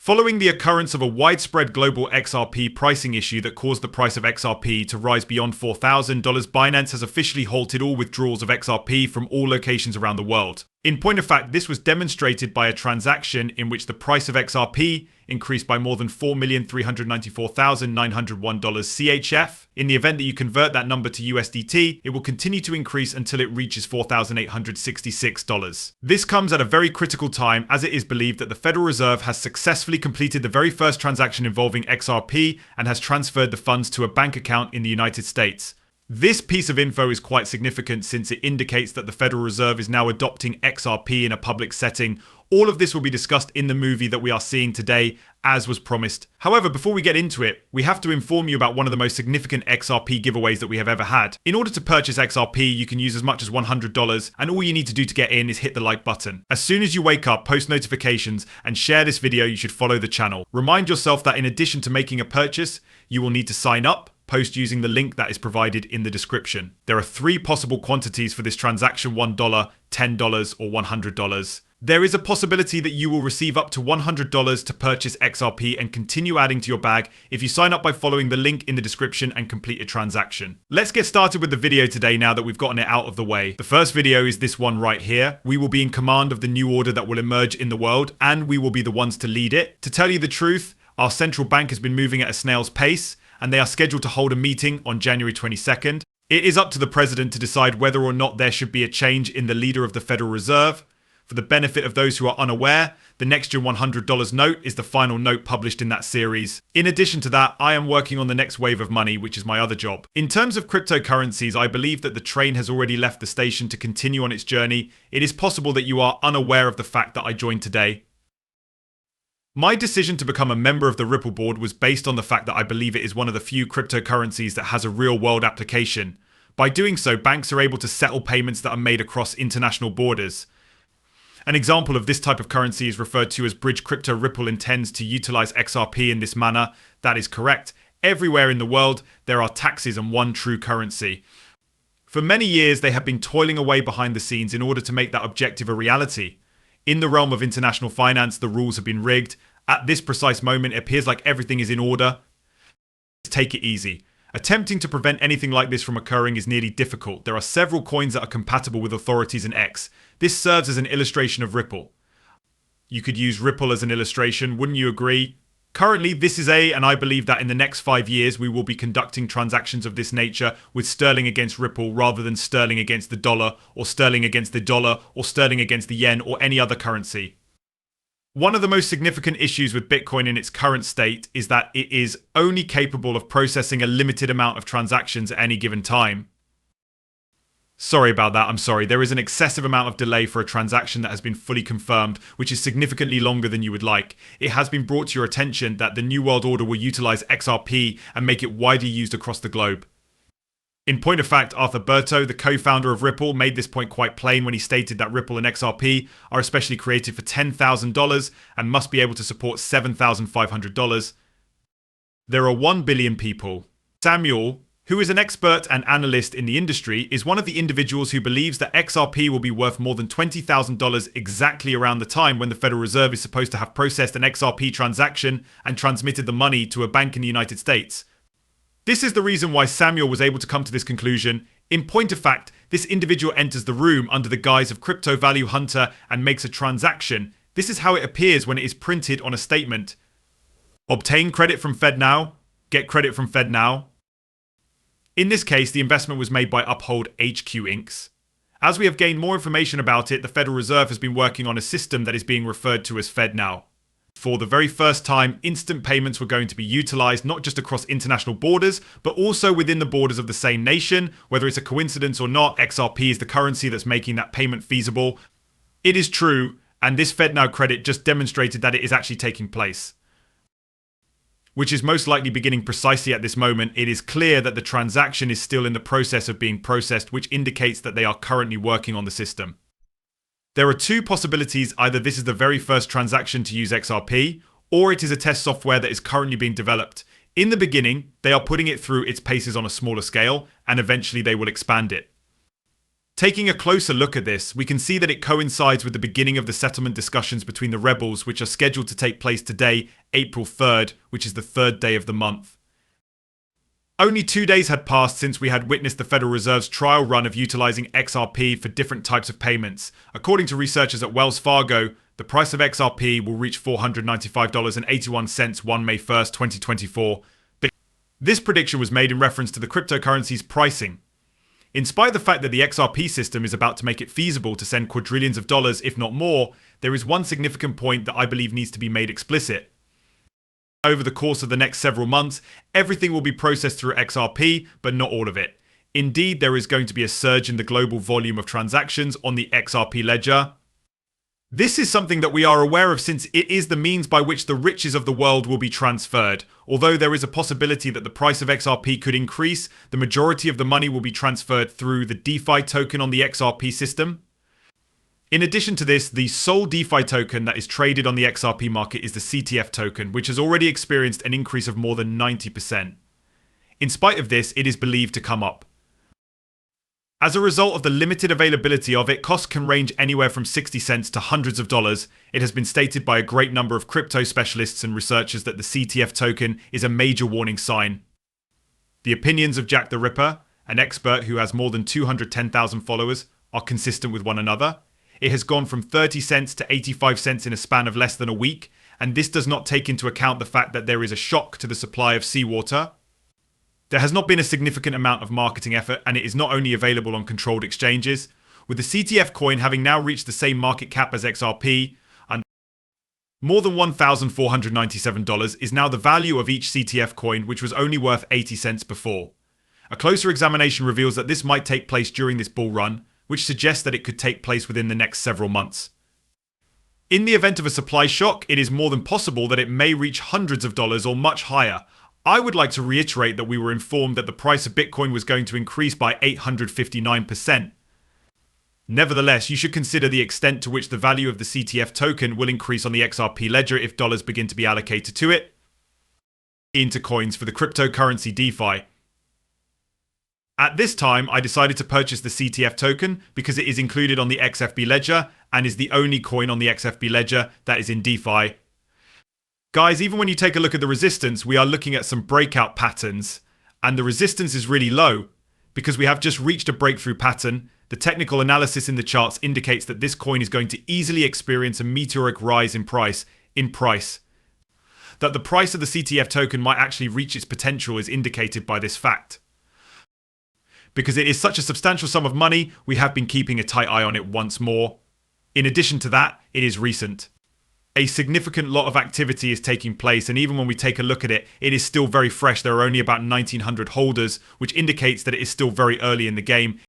Following the occurrence of a widespread global XRP pricing issue that caused the price of XRP to rise beyond $4,000, Binance has officially halted all withdrawals of XRP from all locations around the world. In point of fact, this was demonstrated by a transaction in which the price of XRP increased by more than $4,394,901 CHF. In the event that you convert that number to USDT, it will continue to increase until it reaches $4,866. This comes at a very critical time, as it is believed that the Federal Reserve has successfully completed the very first transaction involving XRP and has transferred the funds to a bank account in the United States. This piece of info is quite significant since it indicates that the Federal Reserve is now adopting XRP in a public setting. All of this will be discussed in the movie that we are seeing today, as was promised. However, before we get into it, we have to inform you about one of the most significant XRP giveaways that we have ever had. In order to purchase XRP, you can use as much as $100, and all you need to do to get in is hit the like button. As soon as you wake up, post notifications, and share this video, you should follow the channel. Remind yourself that in addition to making a purchase, you will need to sign up. Post using the link that is provided in the description. There are 3 possible quantities for this transaction: $1, $10, or $100. There is a possibility that you will receive up to $100 to purchase XRP and continue adding to your bag if you sign up by following the link in the description and complete a transaction. Let's get started with the video today now that we've gotten it out of the way. The first video is this one right here. We will be in command of the new order that will emerge in the world, and we will be the ones to lead it. To tell you the truth, our central bank has been moving at a snail's pace, and they are scheduled to hold a meeting on January 22nd. It is up to the president to decide whether or not there should be a change in the leader of the Federal Reserve. For the benefit of those who are unaware, the next gen $100 note is the final note published in that series. In addition to that, I am working on the next wave of money, which is my other job. In terms of cryptocurrencies, I believe that the train has already left the station to continue on its journey. It is possible that you are unaware of the fact that I joined today. My decision to become a member of the Ripple board was based on the fact that I believe it is one of the few cryptocurrencies that has a real-world application. By doing so, banks are able to settle payments that are made across international borders. An example of this type of currency is referred to as Bridge Crypto. Ripple intends to utilize XRP in this manner. That is correct. Everywhere in the world, there are taxes on one true currency. For many years, they have been toiling away behind the scenes in order to make that objective a reality. In the realm of international finance, the rules have been rigged. At this precise moment, it appears like everything is in order. Take it easy. Attempting to prevent anything like this from occurring is nearly difficult. There are several coins that are compatible with authorities in X. This serves as an illustration of Ripple. You could use Ripple as an illustration, wouldn't you agree? Currently, this is and I believe that in the next 5 years, we will be conducting transactions of this nature with sterling against Ripple rather than sterling against the dollar, or sterling against the dollar, or sterling against the yen, or any other currency. One of the most significant issues with Bitcoin in its current state is that it is only capable of processing a limited amount of transactions at any given time. Sorry about that, I'm sorry. There is an excessive amount of delay for a transaction that has been fully confirmed, which is significantly longer than you would like. It has been brought to your attention that the New World Order will utilize XRP and make it widely used across the globe. In point of fact, Arthur Berto, the co-founder of Ripple, made this point quite plain when he stated that Ripple and XRP are especially created for $10,000 and must be able to support $7,500. There are 1 billion people. Samuel, who is an expert and analyst in the industry, is one of the individuals who believes that XRP will be worth more than $20,000 exactly around the time when the Federal Reserve is supposed to have processed an XRP transaction and transmitted the money to a bank in the United States. This is the reason why Samuel was able to come to this conclusion. In point of fact, this individual enters the room under the guise of Crypto Value Hunter and makes a transaction. This is how it appears when it is printed on a statement. Obtain credit from FedNow. Get credit from FedNow. In this case, the investment was made by Us.Thankx. As we have gained more information about it, the Federal Reserve has been working on a system that is being referred to as FedNow. For the very first time, instant payments were going to be utilized not just across international borders, but also within the borders of the same nation. Whether it's a coincidence or not, XRP is the currency that's making that payment feasible. It is true, and this FedNow credit just demonstrated that it is actually taking place, which is most likely beginning precisely at this moment. It is clear that the transaction is still in the process of being processed, which indicates that they are currently working on the system. There are 2 possibilities. Either this is the very first transaction to use XRP, or it is a test software that is currently being developed. In the beginning, they are putting it through its paces on a smaller scale, and eventually they will expand it. Taking a closer look at this, we can see that it coincides with the beginning of the settlement discussions between the rebels, which are scheduled to take place today, April 3rd, which is the third day of the month. Only 2 days had passed since we had witnessed the Federal Reserve's trial run of utilizing XRP for different types of payments. According to researchers at Wells Fargo, the price of XRP will reach $495.81 on May 1st, 2024. This prediction was made in reference to the cryptocurrency's pricing. In spite of the fact that the XRP system is about to make it feasible to send quadrillions of dollars, if not more, there is one significant point that I believe needs to be made explicit. Over the course of the next several months, everything will be processed through XRP, but not all of it. Indeed, there is going to be a surge in the global volume of transactions on the XRP ledger. This is something that we are aware of since it is the means by which the riches of the world will be transferred. Although there is a possibility that the price of XRP could increase, the majority of the money will be transferred through the DeFi token on the XRP system. In addition to this, the sole DeFi token that is traded on the XRP market is the CTF token, which has already experienced an increase of more than 90%. In spite of this, it is believed to come up. As a result of the limited availability of it, costs can range anywhere from 60 cents to hundreds of dollars. It has been stated by a great number of crypto specialists and researchers that the CTF token is a major warning sign. The opinions of Jack the Ripper, an expert who has more than 210,000 followers, are consistent with one another. It has gone from 30 cents to 85 cents in a span of less than a week, and this does not take into account the fact that there is a shock to the supply of seawater. There has not been a significant amount of marketing effort, and it is not only available on controlled exchanges, with the CTF coin having now reached the same market cap as XRP, and more than $1,497 is now the value of each CTF coin, which was only worth 80 cents before. A closer examination reveals that this might take place during this bull run, which suggests that it could take place within the next several months. In the event of a supply shock, it is more than possible that it may reach hundreds of dollars or much higher. I would like to reiterate that we were informed that the price of Bitcoin was going to increase by 859%. Nevertheless, you should consider the extent to which the value of the CTF token will increase on the XRP ledger if dollars begin to be allocated to it into coins for the cryptocurrency DeFi. At this time, I decided to purchase the CTF token because it is included on the XFB ledger and is the only coin on the XFB ledger that is in DeFi. Guys, even when you take a look at the resistance, we are looking at some breakout patterns, and the resistance is really low because we have just reached a breakthrough pattern. The technical analysis in the charts indicates that this coin is going to easily experience a meteoric rise in price. That the price of the CTF token might actually reach its potential is indicated by this fact. Because it is such a substantial sum of money, we have been keeping a tight eye on it once more. In addition to that, it is recent. A significant lot of activity is taking place, and even when we take a look at it, it is still very fresh. There are only about 1,900 holders, which indicates that it is still very early in the game.